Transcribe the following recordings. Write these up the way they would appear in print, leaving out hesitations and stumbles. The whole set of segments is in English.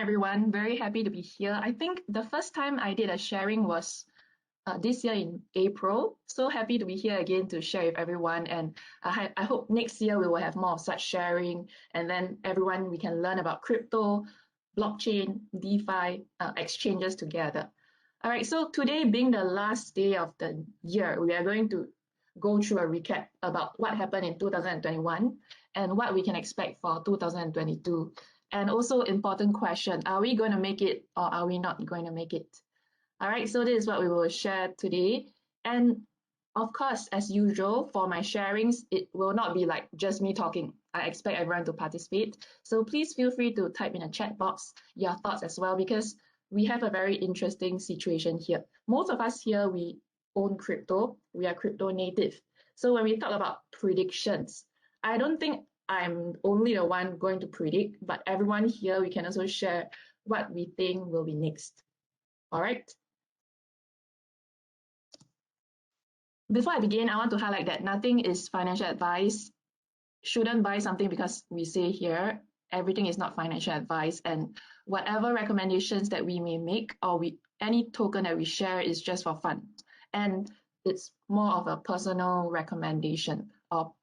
everyone. Very happy to be here. I think the first time I did a sharing was this year in April. So happy to be here again to share with everyone. And I hope next year we will have more of such sharing. And then everyone, we can learn about crypto, blockchain, DeFi, exchanges together. All right, so today being the last day of the year, we are going to go through a recap about what happened in 2021 and what we can expect for 2022. And also important question, are we going to make it or are we not going to make it? All right, so this is what we will share today. And of course, as usual, for my sharings, it will not be like just me talking. I expect everyone to participate. So please feel free to type in a chat box your thoughts as well, because we have a very interesting situation here. Most of us here, we own crypto. We are crypto native. So when we talk about predictions, I don't think I'm only the one going to predict, but everyone here, we can also share what we think will be next. All right. Before I begin, I want to highlight that nothing is financial advice. Shouldn't buy something because we say here, everything is not financial advice, and whatever recommendations that we may make or any token that we share is just for fun. And it's more of a personal recommendation or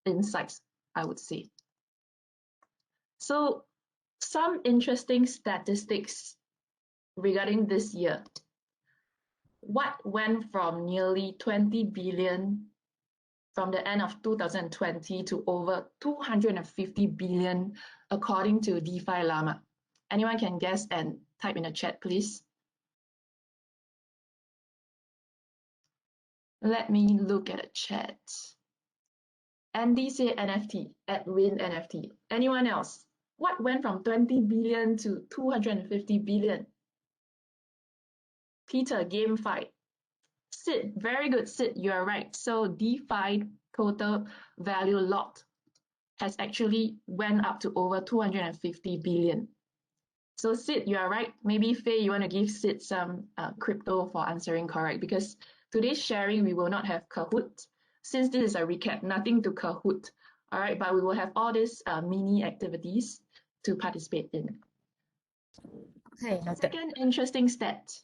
insights, I would say. So some interesting statistics regarding this year. What went from nearly 20 billion from the end of 2020 to over 250 billion according to DeFi Llama? Anyone can guess and type in the chat, please. Let me look at the chat. Andy said NFT, Edwin NFT. Anyone else? What went from 20 billion to 250 billion? Peter, GameFi. Sid, very good, Sid, you are right. So DeFi total value lot has actually went up to over 250 billion. So Sid, you are right. Maybe Faye, you want to give Sid some crypto for answering correct, because today's sharing, we will not have Kahoot. Since this is a recap, nothing to Kahoot. All right, but we will have all these mini activities to participate in. Okay, noted. Second interesting stat.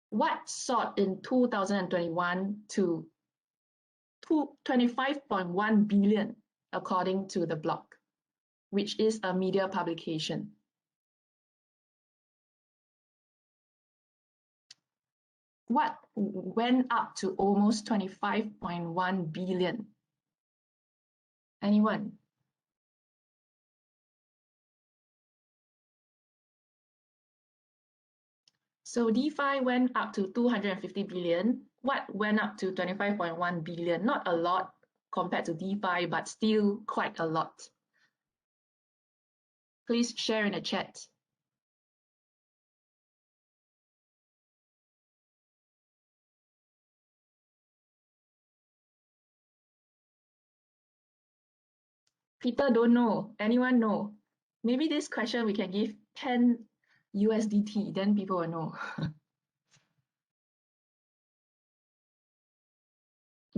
What soared in 2021 to 25.1 billion according to the block, which is a media publication? What went up to almost 25.1 billion? Anyone? So DeFi went up to 250 billion. What went up to 25.1 billion? Not a lot compared to DeFi, but still quite a lot. Please share in the chat. Peter don't know. Anyone know? Maybe this question we can give 10 USDT, then people will know.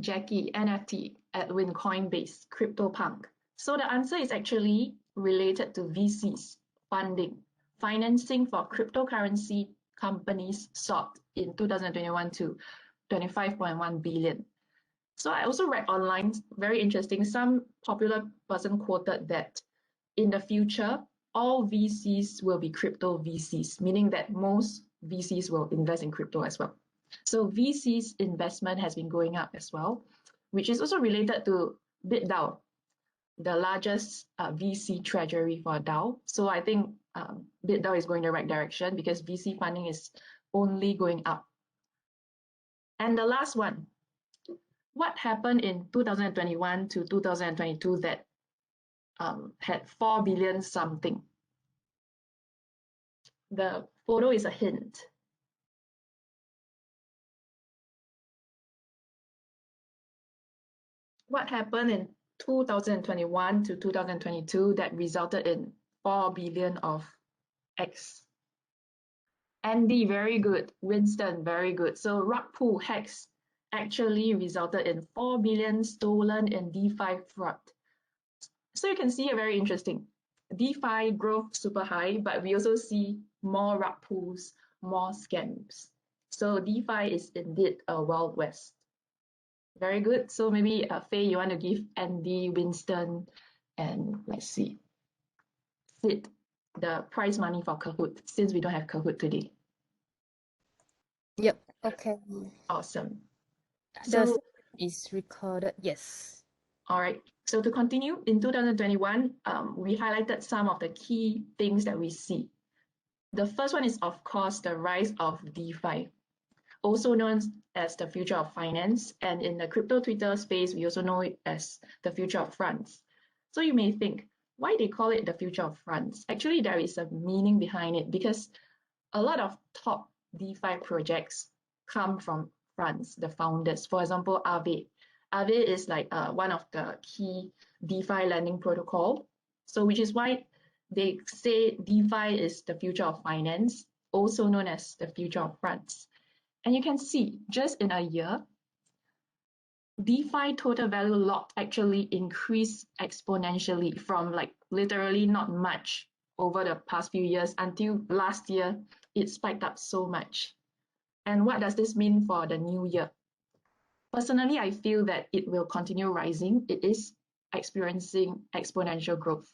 Jackie, NFT, Edwin, Coinbase, CryptoPunk. So the answer is actually related to VCs, funding. Financing for cryptocurrency companies soared in 2021 to 25.1 billion. So I also read online, very interesting, some popular person quoted that in the future, all VCs will be crypto VCs, meaning that most VCs will invest in crypto as well. So VCs investment has been going up as well, which is also related to BitDAO, the largest VC treasury for DAO. So I think BitDAO is going the right direction because VC funding is only going up. And the last one, what happened in 2021 to 2022 that had 4 billion something? The photo is a hint. What happened in 2021 to 2022 that resulted in 4 billion of X? Andy, very good. Winston, very good. So rug pull hacks actually resulted in 4 billion stolen in DeFi fraud. So you can see a very interesting. DeFi growth super high, but we also see more rug pulls, more scams. So DeFi is indeed a Wild West. Very good. So maybe Faye, you want to give Andy, Winston, and let's see, Sid the prize money for Kahoot, since we don't have Kahoot today. Yep. Okay. Awesome. The So, session is recorded. Yes. all right. So to continue, in 2021, we highlighted some of the key things that we see. The first one is, of course, the rise of DeFi, also known as the future of finance. And in the crypto Twitter space, we also know it as the future of funds. So you may think, why they call it the future of funds? Actually, there is a meaning behind it because a lot of top DeFi projects come from France, the founders. For example, Aave. Aave is like one of the key DeFi lending protocol. So which is why they say DeFi is the future of finance, also known as the future of France. And you can see just in a year, DeFi total value locked actually increased exponentially from like literally not much over the past few years until last year, it spiked up so much. And what does this mean for the new year? Personally, I feel that it will continue rising. It is experiencing exponential growth.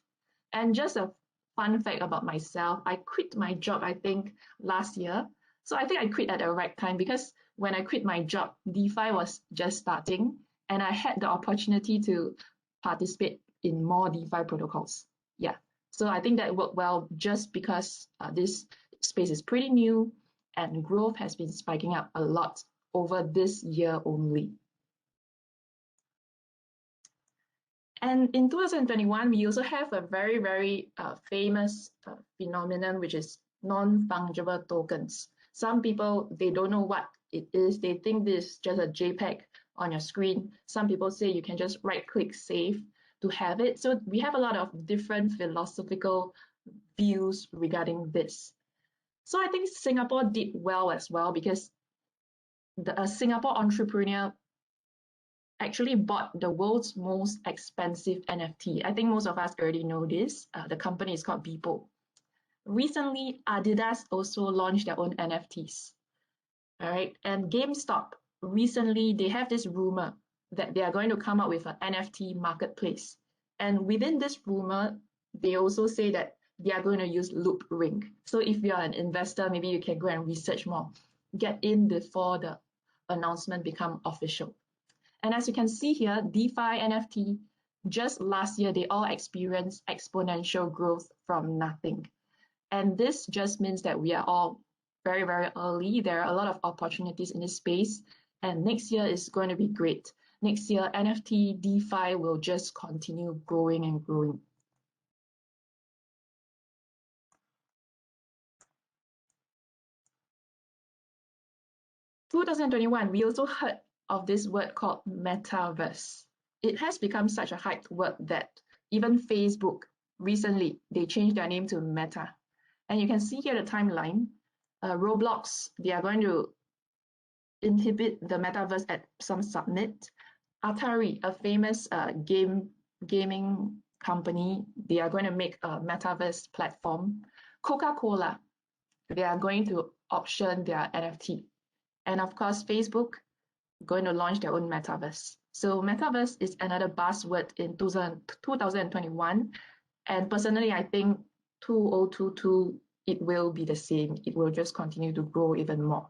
And just a fun fact about myself, I quit my job, I think, last year. So I think I quit at the right time because when I quit my job, DeFi was just starting and I had the opportunity to participate in more DeFi protocols. Yeah, so I think that worked well just because this space is pretty new and growth has been spiking up a lot over this year only. And in 2021, we also have a very, very famous phenomenon, which is non-fungible tokens. Some people, they don't know what it is. They think this is just a JPEG on your screen. Some people say you can just right-click save to have it. So we have a lot of different philosophical views regarding this. So I think Singapore did well as well because a Singapore entrepreneur actually bought the world's most expensive NFT. I think most of us already know this. The company is called Beeple. Recently, Adidas also launched their own NFTs. All right, and GameStop, recently they have this rumor that they are going to come up with an NFT marketplace. And within this rumor, they also say that they are going to use Loop Ring. So if you are an investor, maybe you can go and research more. Get in before the announcement become official. And as you can see here, DeFi NFT, just last year, they all experienced exponential growth from nothing. And this just means that we are all very, very early. There are a lot of opportunities in this space. And next year is going to be great. Next year, NFT, DeFi will just continue growing and growing. In 2021, we also heard of this word called metaverse. It has become such a hyped word that even Facebook recently, they changed their name to Meta. And you can see here the timeline. Roblox, they are going to inhibit the metaverse at some summit. Atari, a famous gaming company, they are going to make a metaverse platform. Coca-Cola, they are going to option their NFT. And of course, Facebook going to launch their own metaverse. So metaverse is another buzzword in 2021. And personally, I think 2022, it will be the same. It will just continue to grow even more.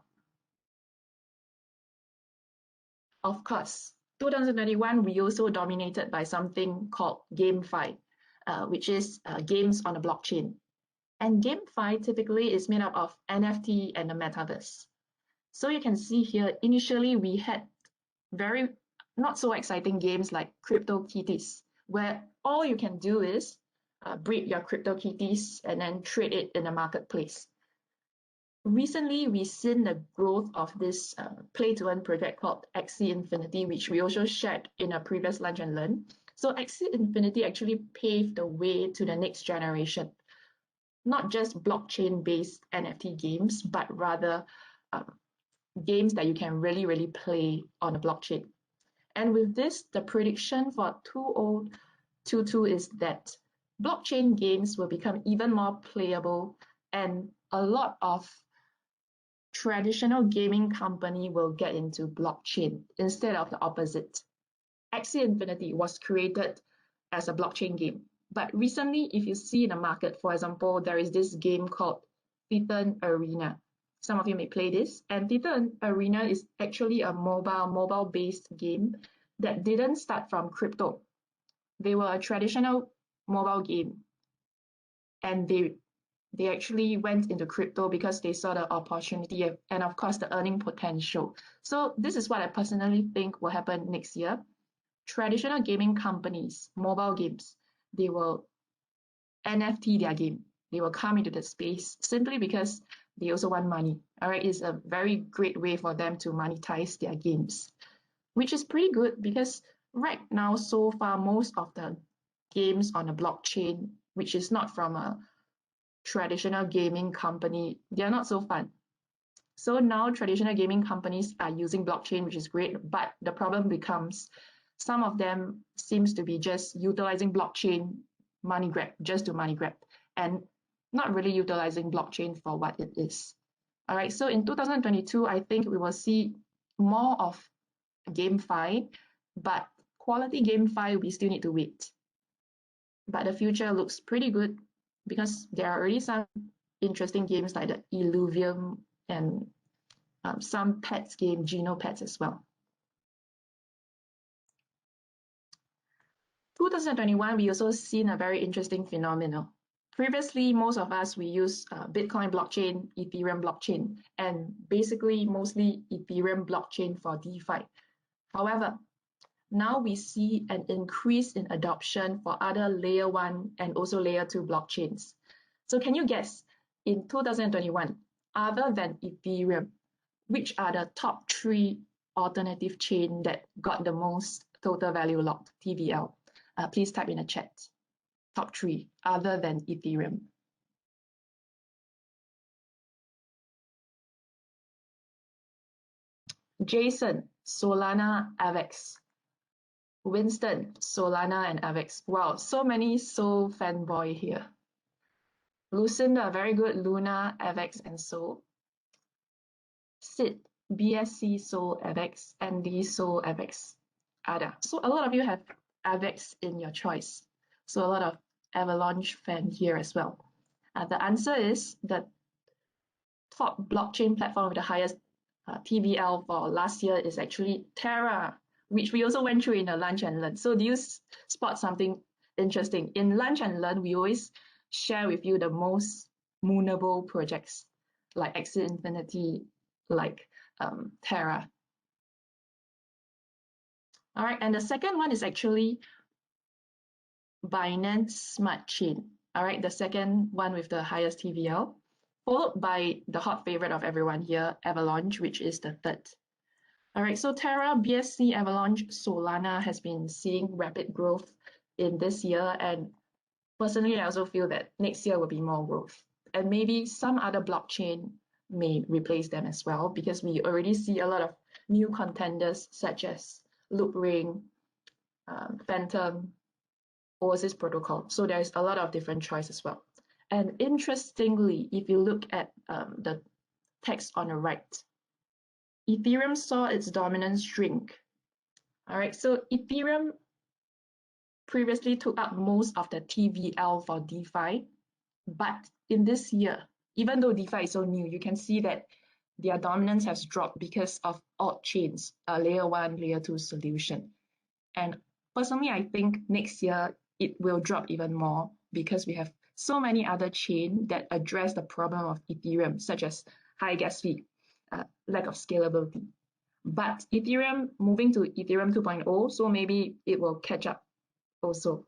Of course, 2021, we also dominated by something called GameFi, which is games on a blockchain. And GameFi typically is made up of NFT and the metaverse. So you can see here, initially we had very not so exciting games like CryptoKitties, where all you can do is breed your CryptoKitties and then trade it in a marketplace. Recently, we've seen the growth of this play-to-earn project called Axie Infinity, which we also shared in a previous Lunch and Learn. So Axie Infinity actually paved the way to the next generation, not just blockchain-based NFT games, but rather games that you can really, really play on a blockchain. And with this, the prediction for 2022 is that blockchain games will become even more playable, and a lot of traditional gaming company will get into blockchain instead of the opposite. Axie Infinity was created as a blockchain game. But recently, if you see in the market, for example, there is this game called Titan Arena. Some of you may play this. And Titan Arena is actually a mobile-based game that didn't start from crypto. They were a traditional mobile game. And they actually went into crypto because they saw the opportunity and of course the earning potential. So this is what I personally think will happen next year. Traditional gaming companies, mobile games, they will NFT their game. They will come into the space simply because they also want money. All right, it's a very great way for them to monetize their games, which is pretty good because right now, so far, most of the games on a blockchain, which is not from a traditional gaming company, they are not so fun. So now traditional gaming companies are using blockchain, which is great, but the problem becomes some of them seems to be just utilizing blockchain money grab, just to money grab, and not really utilizing blockchain for what it is. All right, so in 2022, I think we will see more of GameFi, but quality GameFi, we still need to wait. But the future looks pretty good because there are already some interesting games like the Illuvium and some pets game, Geno Pets as well. 2021, we also seen a very interesting phenomenon. Previously, most of us, we use Bitcoin blockchain, Ethereum blockchain, and basically mostly Ethereum blockchain for DeFi. However, now we see an increase in adoption for other layer 1 and also layer 2 blockchains. So can you guess, in 2021, other than Ethereum, which are the top 3 alternative chain that got the most total value locked, TVL? Please type in the chat. Top 3 other than Ethereum. Jason, Solana, Avex. Winston, Solana, and Avex. Wow, so many Sol fanboy here. Lucinda, very good. Luna, Avex, and Sol. Sid, BSC, Sol, Avex, Andy, Sol, Avex. Ada. So a lot of you have Avex in your choice. So a lot of Avalanche fan here as well. The answer is the top blockchain platform with the highest TVL for last year is actually Terra, which we also went through in the Lunch and Learn. So do you spot something interesting? In Lunch and Learn, we always share with you the most moonable projects like Axie Infinity, like Terra. All right, and the second one is actually Binance Smart Chain. All right, the second one with the highest TVL, followed by the hot favorite of everyone here, Avalanche, which is the third. All right, so Terra, BSC, Avalanche, Solana has been seeing rapid growth in this year. And personally, I also feel that next year will be more growth. And maybe some other blockchain may replace them as well, because we already see a lot of new contenders such as Loopring, Phantom, Oasis Protocol. So there's a lot of different choice as well. And interestingly, if you look at the text on the right, Ethereum saw its dominance shrink. All right, so Ethereum previously took up most of the TVL for DeFi, but in this year, even though DeFi is so new, you can see that their dominance has dropped because of alt chains, layer 1, layer 2 solution. And personally, I think next year it will drop even more because we have so many other chains that address the problem of Ethereum, such as high gas fee, lack of scalability. But Ethereum moving to Ethereum 2.0, so maybe it will catch up also.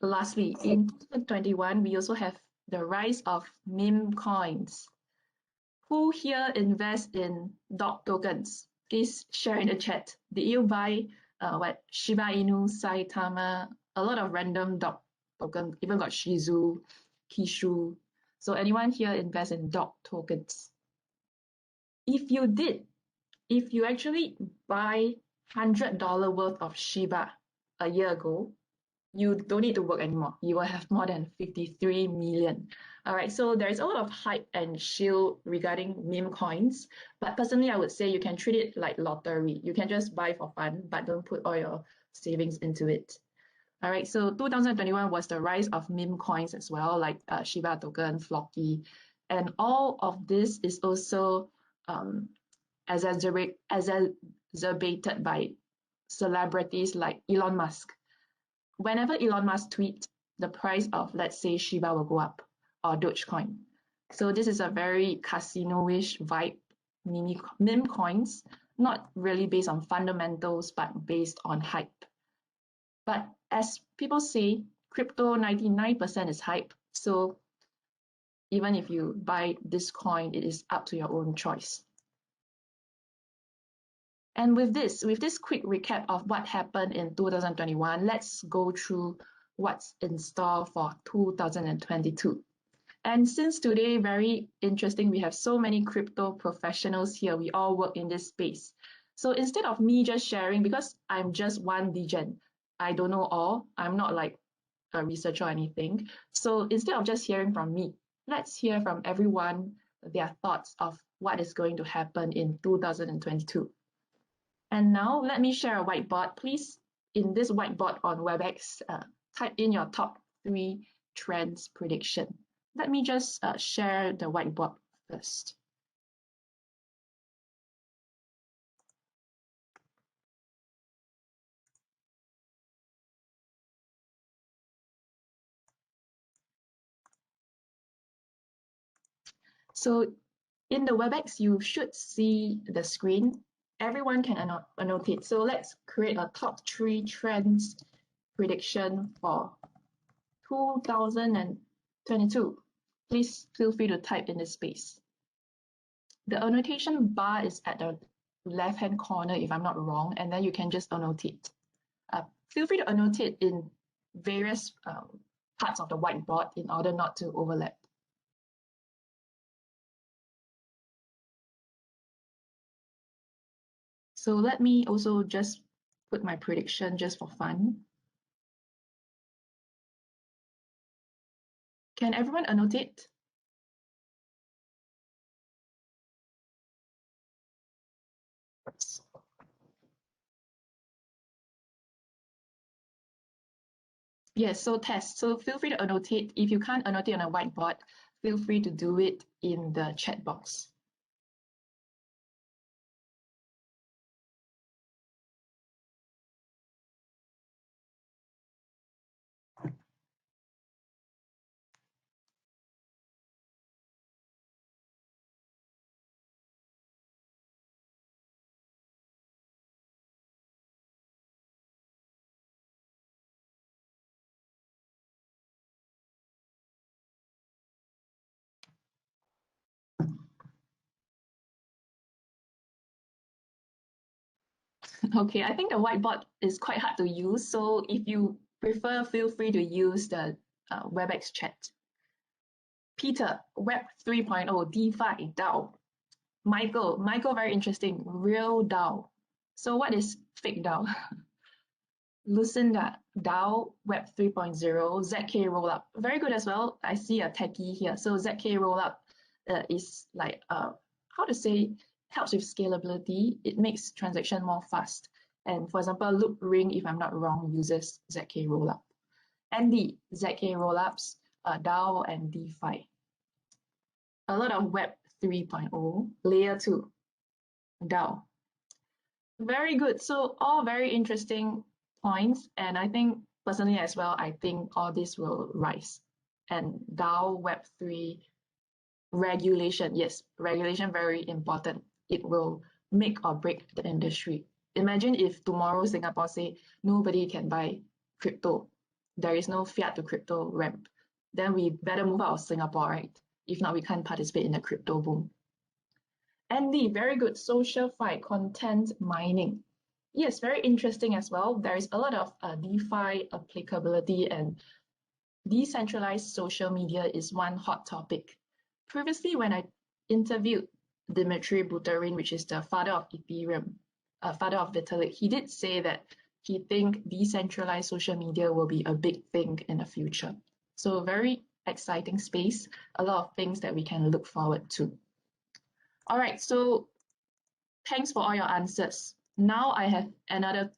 Lastly, in 2021, we also have the rise of meme coins. Who here invests in dog tokens? Please share in the chat. Did you buy Shiba Inu, Saitama, a lot of random dog tokens, even got Shizu, Kishu. So anyone here invest in DOG tokens? If you actually buy $100 worth of Shiba a year ago, you don't need to work anymore. You will have more than 53 million. All right, so there's a lot of hype and shield regarding meme coins, but personally, I would say you can treat it like lottery. You can just buy for fun, but don't put all your savings into it. All right, so 2021 was the rise of meme coins as well, like Shiba token, Flocky, and all of this is also exacerbated by celebrities like Elon Musk. Whenever Elon Musk tweets, the price of, let's say, Shiba will go up, or Dogecoin. So this is a very casino-ish vibe, meme coins, not really based on fundamentals, but based on hype. But as people say, crypto 99% is hype. So even if you buy this coin, it is up to your own choice. And with this quick recap of what happened in 2021, let's go through what's in store for 2022. And since today, very interesting, we have so many crypto professionals here. We all work in this space. So instead of me just sharing, because I'm just one degen, I don't know all. I'm not like a researcher or anything. So instead of just hearing from me, let's hear from everyone their thoughts of what is going to happen in 2022. And now let me share a whiteboard. Please, in this whiteboard on WebEx, type in your top 3 trends prediction. Let me just share the whiteboard first. So in the WebEx, you should see the screen. Everyone can annotate. So let's create a top 3 trends prediction for 2022. Please feel free to type in this space. The annotation bar is at the left-hand corner, if I'm not wrong, and then you can just annotate. Feel free to annotate in various parts of the whiteboard in order not to overlap. So let me also just put my prediction just for fun. Can everyone annotate? Yes, so test. So feel free to annotate. If you can't annotate on a whiteboard, feel free to do it in the chat box. Okay, I think the whiteboard is quite hard to use. So if you prefer, feel free to use the WebEx chat. Peter, Web 3.0, DeFi, DAO. Michael, very interesting, real DAO. So what is fake DAO? Lucinda, DAO, Web 3.0, ZK rollup. Very good as well. I see a techie here. So ZK rollup is like, how to say, helps with scalability. It makes transaction more fast. And for example, Loop Ring, if I'm not wrong, uses ZK rollup. Andy, ZK rollups, DAO and DeFi. A lot of Web 3.0, Layer 2, DAO. Very good. So all very interesting points. And I think personally as well, I think all this will rise. And DAO, Web3, regulation. Yes, regulation very important. It will make or break the industry. Imagine if tomorrow Singapore say nobody can buy crypto. There is no fiat to crypto ramp. Then we better move out of Singapore, right? If not, we can't participate in the crypto boom. Andy, very good. Social fi content mining. Yes, very interesting as well. There is a lot of DeFi applicability and decentralized social media is one hot topic. Previously, when I interviewed Dmitry Buterin, which is the father of Ethereum, father of Vitalik, he did say that he think decentralized social media will be a big thing in the future. So very exciting space, a lot of things that we can look forward to. All right, so thanks for all your answers. Now I have another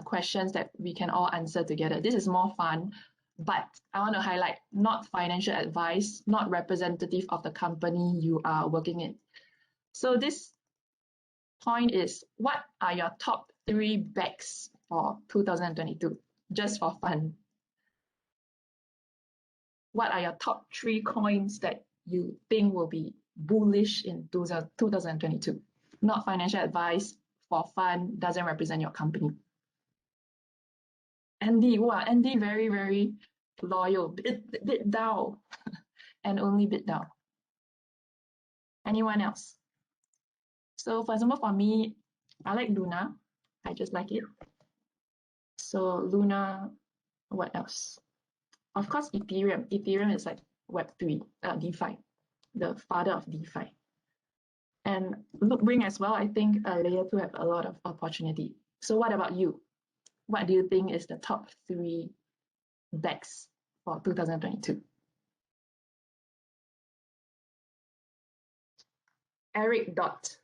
questions that we can all answer together. This is more fun, but I want to highlight not financial advice, not representative of the company you are working in. So this point is, what are your top 3 bets for 2022? Just for fun. What are your top 3 coins that you think will be bullish in 2022? Not financial advice, for fun, doesn't represent your company. Andy, wow, Andy very, very loyal, bit down, and only bit down. Anyone else? So for example, for me, I like Luna. I just like it. So Luna, what else? Of course, Ethereum. Ethereum is like Web3, DeFi, the father of DeFi. And Loopring as well, I think layer 2 have a lot of opportunity. So what about you? What do you think is the top 3 bets for 2022? Eric Dot.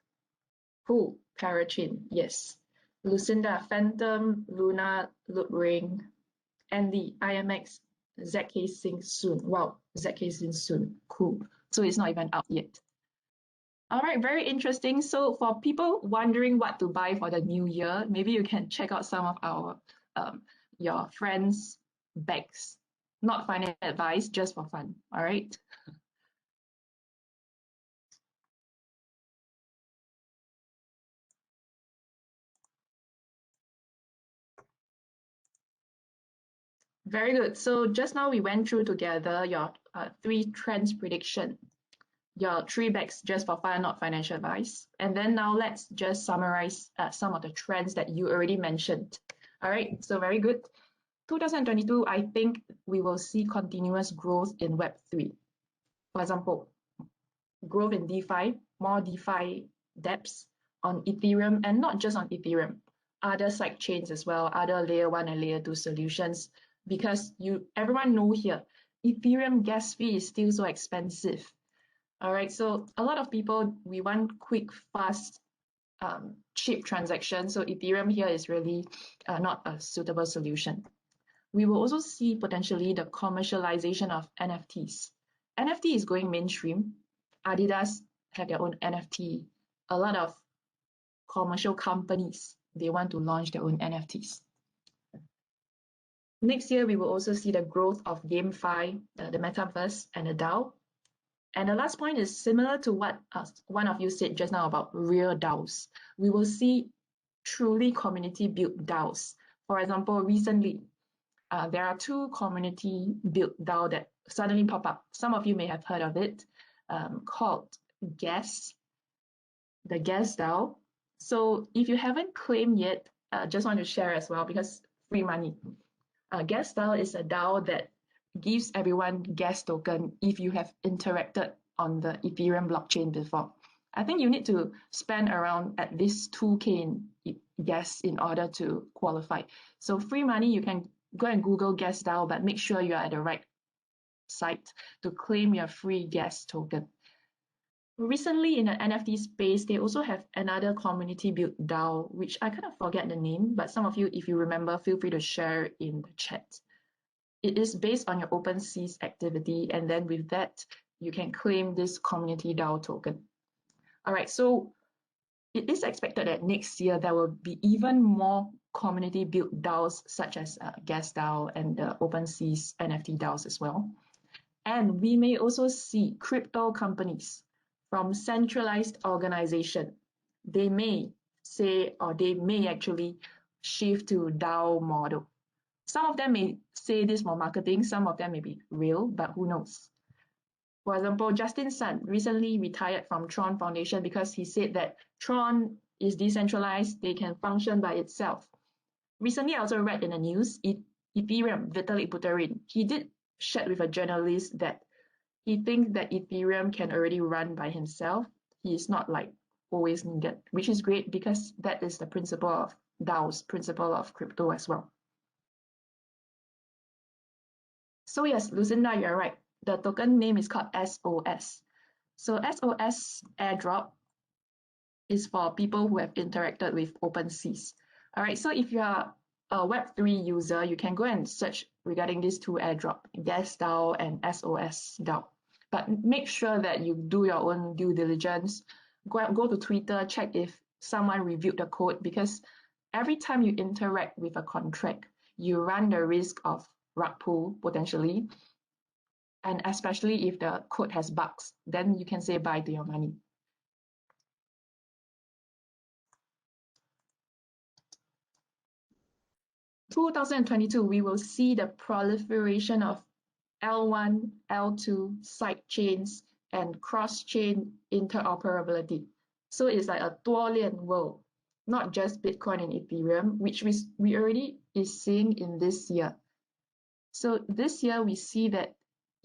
Who? Parachain, yes. Lucinda, Phantom, Luna, Loopring, Andy, IMX, ZK Sync soon. Wow, ZK Sync soon. Cool. So it's not even out yet. All right, very interesting. So for people wondering what to buy for the new year, maybe you can check out some of our your friends' bags. Not financial advice, just for fun. All right. Very good. So just now we went through together your 3 trends prediction, your 3 bets just for fun, not financial advice. And then now let's just summarize some of the trends that you already mentioned. All right, so very good. 2022, I think we will see continuous growth in Web3. For example, growth in DeFi, more DeFi dApps on Ethereum, and not just on Ethereum, other side chains as well, other layer 1 and layer 2 solutions, because everyone know here, Ethereum gas fee is still so expensive. All right, so a lot of people, we want quick, fast, cheap transactions. So Ethereum here is really not a suitable solution. We will also see potentially the commercialization of NFTs. NFT is going mainstream. Adidas have their own NFT. A lot of commercial companies, they want to launch their own NFTs. Next year, we will also see the growth of GameFi, the metaverse, and the DAO. And the last point is similar to what one of you said just now about real DAOs. We will see truly community-built DAOs. For example, recently, there are 2 community-built DAO that suddenly pop up. Some of you may have heard of it, called Gas, the Gas DAO. So if you haven't claimed yet, just want to share as well because free money. Gas DAO is a DAO that gives everyone gas token if you have interacted on the Ethereum blockchain before. I think you need to spend around at least 2K in gas in order to qualify. So free money, you can go and Google gas DAO, but make sure you are at the right site to claim your free gas token. Recently in the NFT space, they also have another community-built DAO, which I kind of forget the name, but some of you, if you remember, feel free to share in the chat. It is based on your OpenSea's activity, and then with that, you can claim this community DAO token. All right, so it is expected that next year there will be even more community-built DAOs such as Gas DAO and the OpenSea's NFT DAOs as well. And we may also see crypto companies from centralized organization. They may say, or they may actually shift to DAO model. Some of them may say this for marketing, some of them may be real, but who knows? For example, Justin Sun recently retired from Tron Foundation because he said that Tron is decentralized, they can function by itself. Recently, I also read in the news, Ethereum, Vitalik Buterin, he did shared with a journalist that he thinks that Ethereum can already run by himself. He is not like always needed, which is great because that is the principle of DAO's principle of crypto as well. So yes, Lucinda, you're right. The token name is called SOS. So SOS airdrop is for people who have interacted with OpenSeas. All right, so if you are a Web3 user, you can go and search regarding these two airdrop, Gas DAO and SOS DAO. But make sure that you do your own due diligence. Go to Twitter, check if someone reviewed the code, because every time you interact with a contract, you run the risk of rug pull potentially. And especially if the code has bugs, then you can say bye to your money. In 2022, we will see the proliferation of L1, L2 side chains and cross-chain interoperability. So it's like a 多链 world, not just Bitcoin and Ethereum, which we already is seeing in this year. So this year we see that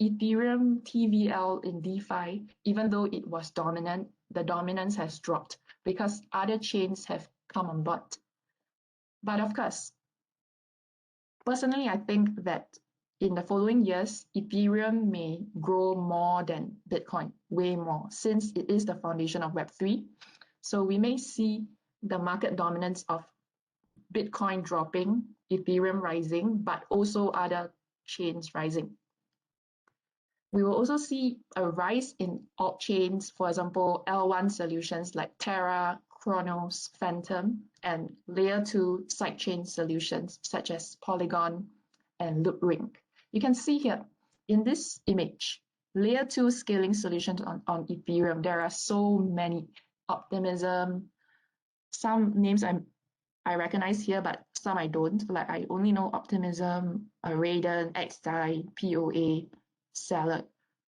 Ethereum TVL in DeFi, even though it was dominant, the dominance has dropped because other chains have come on board. But of course, personally, I think that in the following years, Ethereum may grow more than Bitcoin, way more, since it is the foundation of Web3. So we may see the market dominance of Bitcoin dropping, Ethereum rising, but also other chains rising. We will also see a rise in alt chains, for example, L1 solutions like Terra, Chronos, Phantom, and layer 2 sidechain solutions such as Polygon and Loopring. You can see here in this image, layer 2 scaling solutions on Ethereum. There are so many. Optimism, some names I recognize here, but some I don't. Like I only know Optimism, Raiden, XDAI, POA, Salad.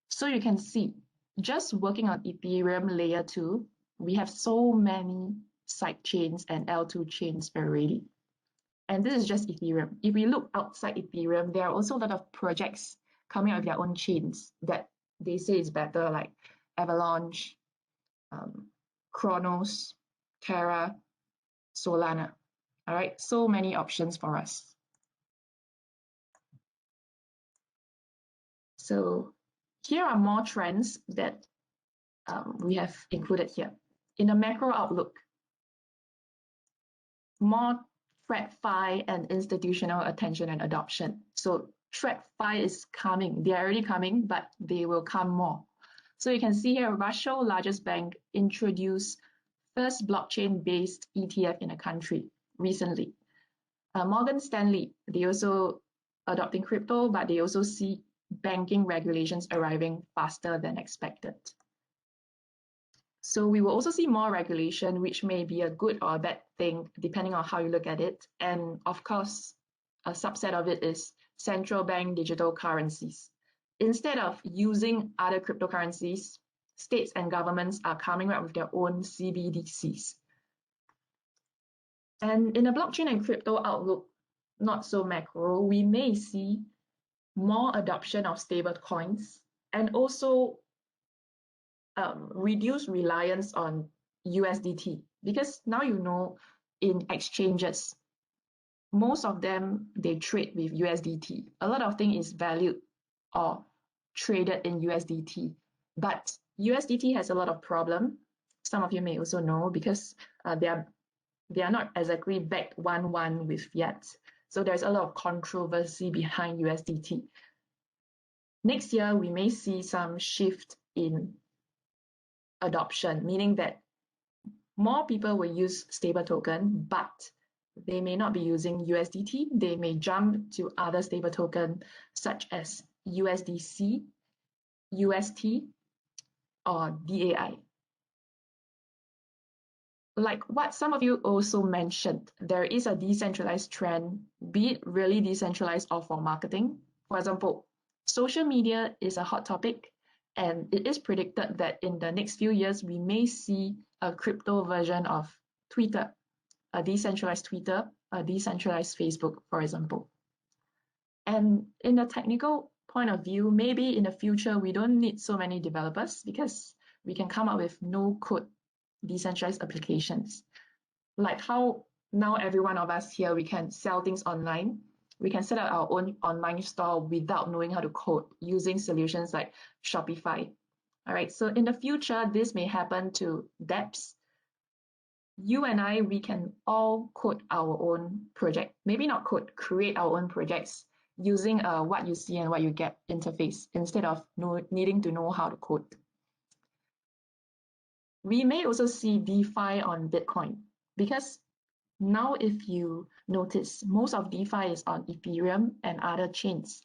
So you can see, just working on Ethereum layer 2, we have so many side chains and L2 chains already. And this is just Ethereum. If we look outside Ethereum, there are also a lot of projects coming out with their own chains that they say is better, like Avalanche, Chronos, Terra, Solana. All right, so many options for us. So here are more trends that we have included here. In the macro outlook, more TradFi and institutional attention and adoption. So TradFi is coming. They are already coming, but they will come more. So you can see here, Russia's largest bank introduced first blockchain-based ETF in the country recently. Morgan Stanley, they also adopting crypto, but they also see banking regulations arriving faster than expected. So we will also see more regulation, which may be a good or a bad thing, depending on how you look at it. And of course, a subset of it is central bank digital currencies. Instead of using other cryptocurrencies, states and governments are coming up with their own CBDCs. And in a blockchain and crypto outlook, not so macro, we may see more adoption of stable coins and also reduce reliance on USDT, because now you know in exchanges, most of them, they trade with USDT. A lot of things is valued or traded in USDT, but USDT has a lot of problem. Some of you may also know because they are not exactly backed 1-1 with fiat. So there's a lot of controversy behind USDT. Next year, we may see some shift in adoption, meaning that more people will use stable token, but they may not be using USDT. They may jump to other stable token such as USDC, UST, or DAI. Like what some of you also mentioned, there is a decentralized trend, be it really decentralized or for marketing. For example, social media is a hot topic, and it is predicted that in the next few years, we may see a crypto version of Twitter, a decentralized Twitter, a decentralized Facebook, for example. And in the technical point of view, maybe in the future, we don't need so many developers because we can come up with no-code decentralized applications. Like how now every one of us here, we can sell things online. We can set up our own online store without knowing how to code using solutions like Shopify. All right, so in the future, this may happen to dApps. You and I, we can all code our own project. Maybe not code, create our own projects using a what you see and what you get interface instead of needing to know how to code. We may also see DeFi on Bitcoin because now if you notice, most of DeFi is on Ethereum and other chains.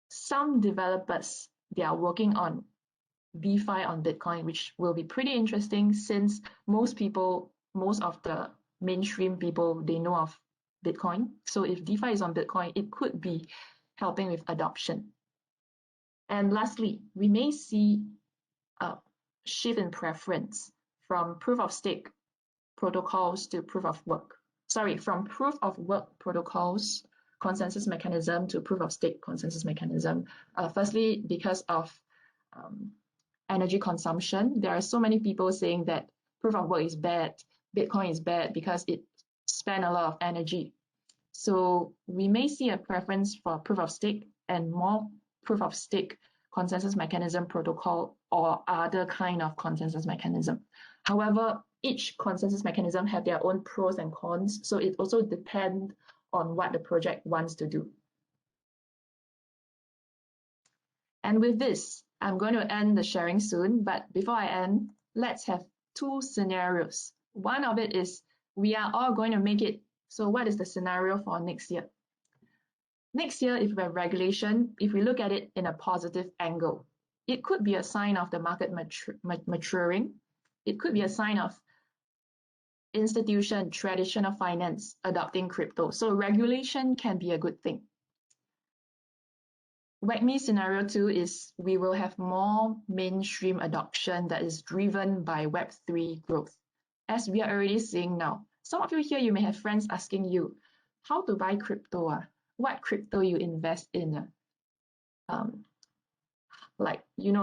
Some developers, they are working on DeFi on Bitcoin, which will be pretty interesting since most of the mainstream people, they know of Bitcoin. So if DeFi is on Bitcoin, it could be helping with adoption. And lastly, we may see a shift in preference from proof of stake protocols to proof of work. From proof of work protocols consensus mechanism to proof of stake consensus mechanism. Firstly, because of energy consumption, there are so many people saying that proof of work is bad, Bitcoin is bad because it spends a lot of energy. So we may see a preference for proof of stake and more proof of stake consensus mechanism protocol or other kind of consensus mechanism. However, each consensus mechanism have their own pros and cons, so it also depends on what the project wants to do. And with this, I'm going to end the sharing soon, but before I end, let's have two scenarios. One of it is we are all going to make it. So what is the scenario for next year? Next year, if we have regulation, if we look at it in a positive angle, it could be a sign of the market maturing. It could be a sign of institution, traditional finance adopting crypto. So regulation can be a good thing. WAGMI scenario 2 is we will have more mainstream adoption that is driven by Web3 growth, as we are already seeing now. Some of you here, you may have friends asking you how to buy crypto, what crypto you invest in. You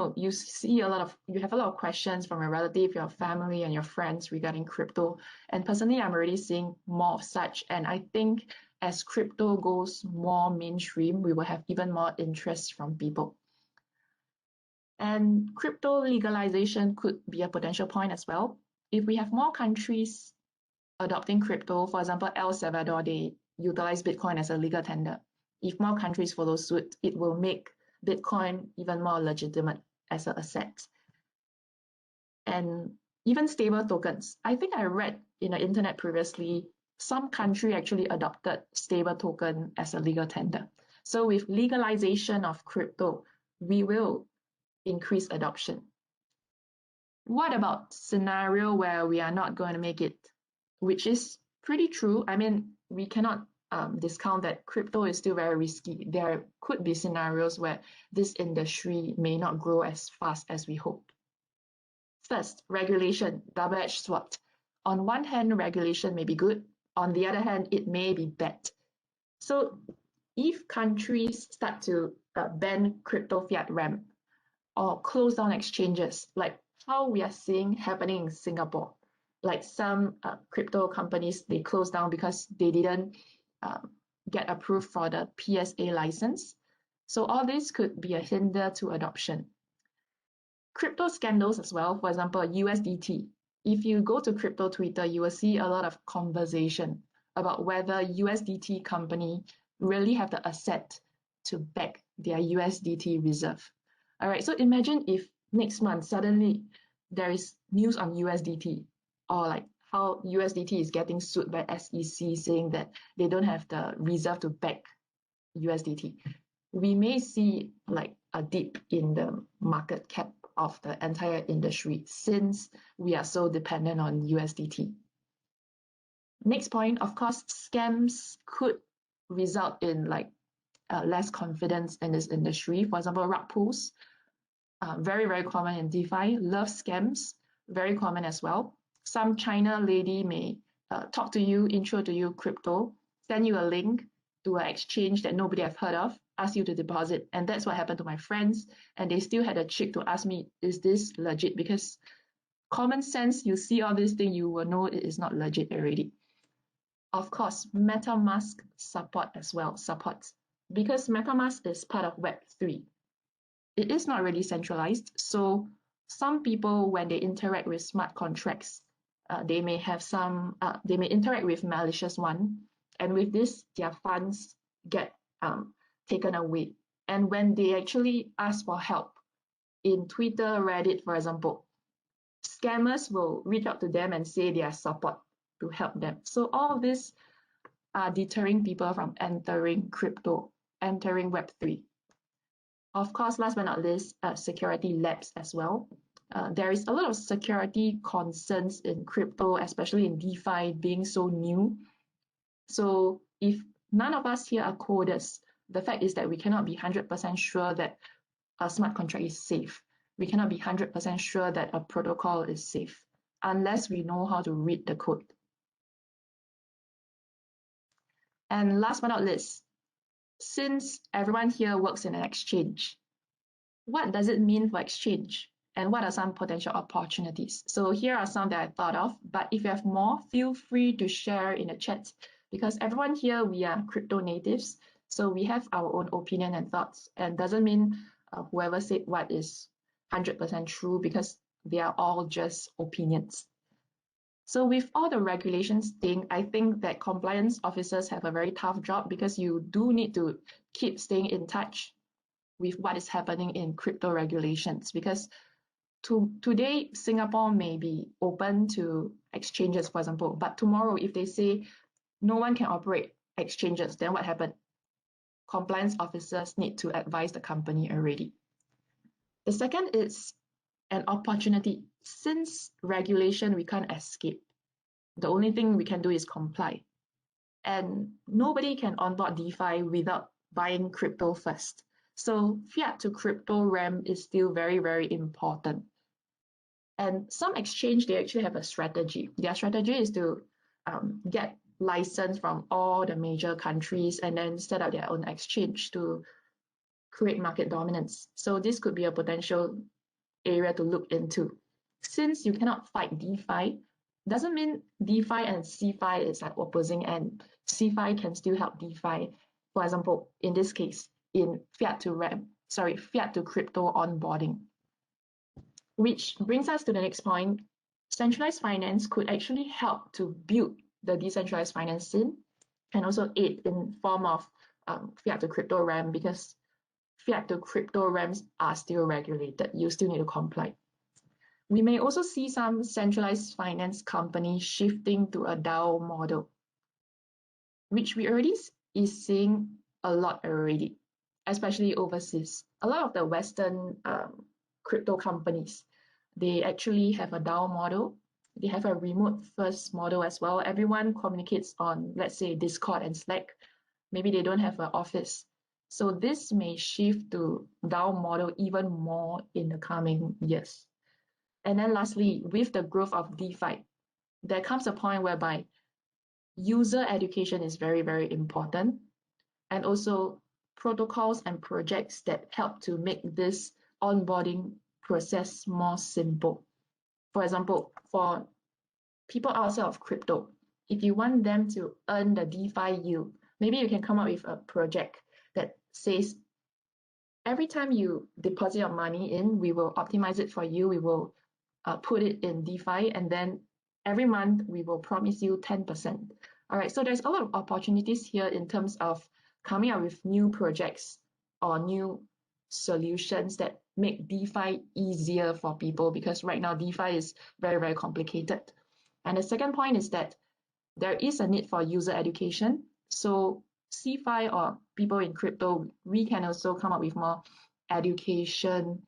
have a lot of questions from your relative, your family, and your friends regarding crypto. And personally, I'm already seeing more of such. And I think as crypto goes more mainstream, we will have even more interest from people. And crypto legalization could be a potential point as well. If we have more countries adopting crypto, for example, El Salvador, they utilize Bitcoin as a legal tender. If more countries follow suit, it will make Bitcoin even more legitimate as an asset. And even stable tokens. I think I read in the internet previously, some country actually adopted stable token as a legal tender. So with legalization of crypto, we will increase adoption. What about scenario where we are not going to make it, which is pretty true. I mean, we cannot discount that crypto is still very risky. There could be scenarios where this industry may not grow as fast as we hope. First, regulation, double-edged sword. On one hand, regulation may be good. On the other hand, it may be bad. So if countries start to ban crypto fiat ramp or close down exchanges, like how we are seeing happening in Singapore, like some crypto companies, they closed down because they didn't get approved for the PSA license. So all this could be a hinder to adoption. Crypto scandals as well, for example, USDT. If you go to crypto Twitter, you will see a lot of conversation about whether USDT company really have the asset to back their USDT reserve. All right, so imagine if next month suddenly there is news on USDT, or like how USDT is getting sued by SEC saying that they don't have the reserve to back USDT. We may see like a dip in the market cap of the entire industry since we are so dependent on USDT. Next point, of course, scams could result in like less confidence in this industry. For example, rug pulls, very, very common in DeFi. Love scams, very common as well. Some China lady may talk to you, intro to you crypto, send you a link to an exchange that nobody have heard of, ask you to deposit. And that's what happened to my friends. And they still had a cheek to ask me, is this legit? Because common sense, you see all this thing, you will know it is not legit already. Of course, MetaMask support as well, supports, because MetaMask is part of Web3. It is not really centralized. So some people, when they interact with smart contracts, they may interact with malicious one. And with this, their funds get taken away. And when they actually ask for help in Twitter, Reddit, for example, scammers will reach out to them and say they are support to help them. So all of this are deterring people from entering crypto, entering Web3. Of course, last but not least, security lapse as well. There is a lot of security concerns in crypto, especially in DeFi being so new. So if none of us here are coders, the fact is that we cannot be 100% sure that a smart contract is safe. We cannot be 100% sure that a protocol is safe unless we know how to read the code. And last but not least, since everyone here works in an exchange, what does it mean for exchange? And what are some potential opportunities? So here are some that I thought of, but if you have more, feel free to share in the chat, because everyone here, we are crypto natives, so we have our own opinion and thoughts, and doesn't mean whoever said what is 100% true, because they are all just opinions. So with all the regulations thing, I think that compliance officers have a very tough job, because you do need to keep staying in touch with what is happening in crypto regulations, because today Singapore may be open to exchanges, for example, but tomorrow if they say no one can operate exchanges, then what happened? Compliance officers need to advise the company already. The second is an opportunity. Since regulation we can't escape, the only thing we can do is comply. And nobody can onboard DeFi without buying crypto first. So fiat to crypto ramp is still very, very important. And some exchange, they actually have a strategy. Their strategy is to get license from all the major countries and then set up their own exchange to create market dominance. So this could be a potential area to look into. Since you cannot fight DeFi, doesn't mean DeFi and CeFi is like opposing end. CeFi can still help DeFi. For example, in this case, in fiat to crypto onboarding. Which brings us to the next point. Centralized finance could actually help to build the decentralized finance scene and also aid in form of fiat to crypto ramp, because fiat to crypto ramps are still regulated. You still need to comply. We may also see some centralized finance companies shifting to a DAO model, which we already is seeing a lot already, especially overseas. A lot of the Western crypto companies, they actually have a DAO model. They have a remote first model as well. Everyone communicates on, let's say, Discord and Slack. Maybe they don't have an office. So this may shift to DAO model even more in the coming years. And then lastly, with the growth of DeFi, there comes a point whereby user education is very, very important. And also protocols and projects that help to make this onboarding process more simple. For example, for people outside of crypto, if you want them to earn the DeFi yield, maybe you can come up with a project that says, every time you deposit your money in, we will optimize it for you. We will put it in DeFi, and then every month we will promise you 10%. All right, so there's a lot of opportunities here in terms of coming up with new projects or new solutions that make DeFi easier for people, because right now DeFi is very, very complicated. And the second point is that there is a need for user education. So CeFi or people in crypto, we can also come up with more education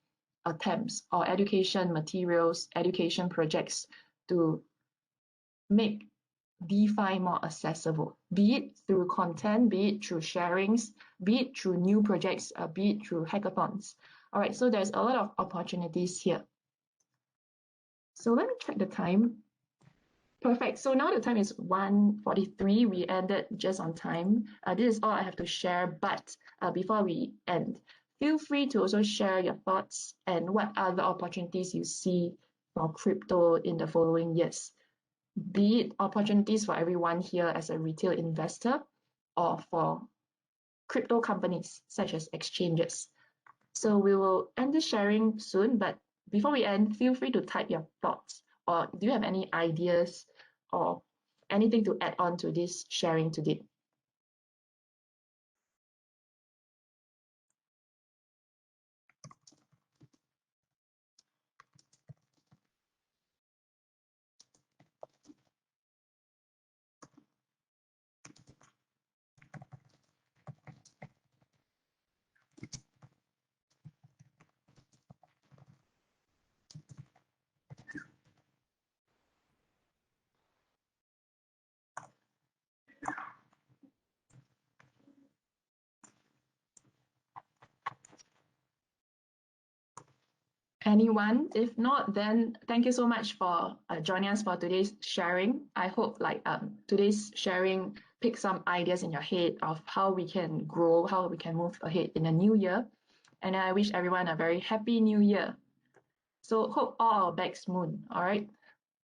attempts or education materials, education projects to make DeFi more accessible, be it through content, be it through sharings, be it through new projects, be it through hackathons. All right, so there's a lot of opportunities here. So let me check the time. Perfect. So now the time is 1:43. We ended just on time. This is all I have to share. But before we end, feel free to also share your thoughts and what other opportunities you see for crypto in the following years. Be it opportunities for everyone here as a retail investor or for crypto companies such as exchanges. So we will end the sharing soon, but before we end, feel free to type your thoughts, or do you have any ideas or anything to add on to this sharing today? Anyone? If not, then thank you so much for joining us for today's sharing. I hope today's sharing picks some ideas in your head of how we can grow, how we can move ahead in the new year. And I wish everyone a very happy new year. So hope all our bags moon. All right.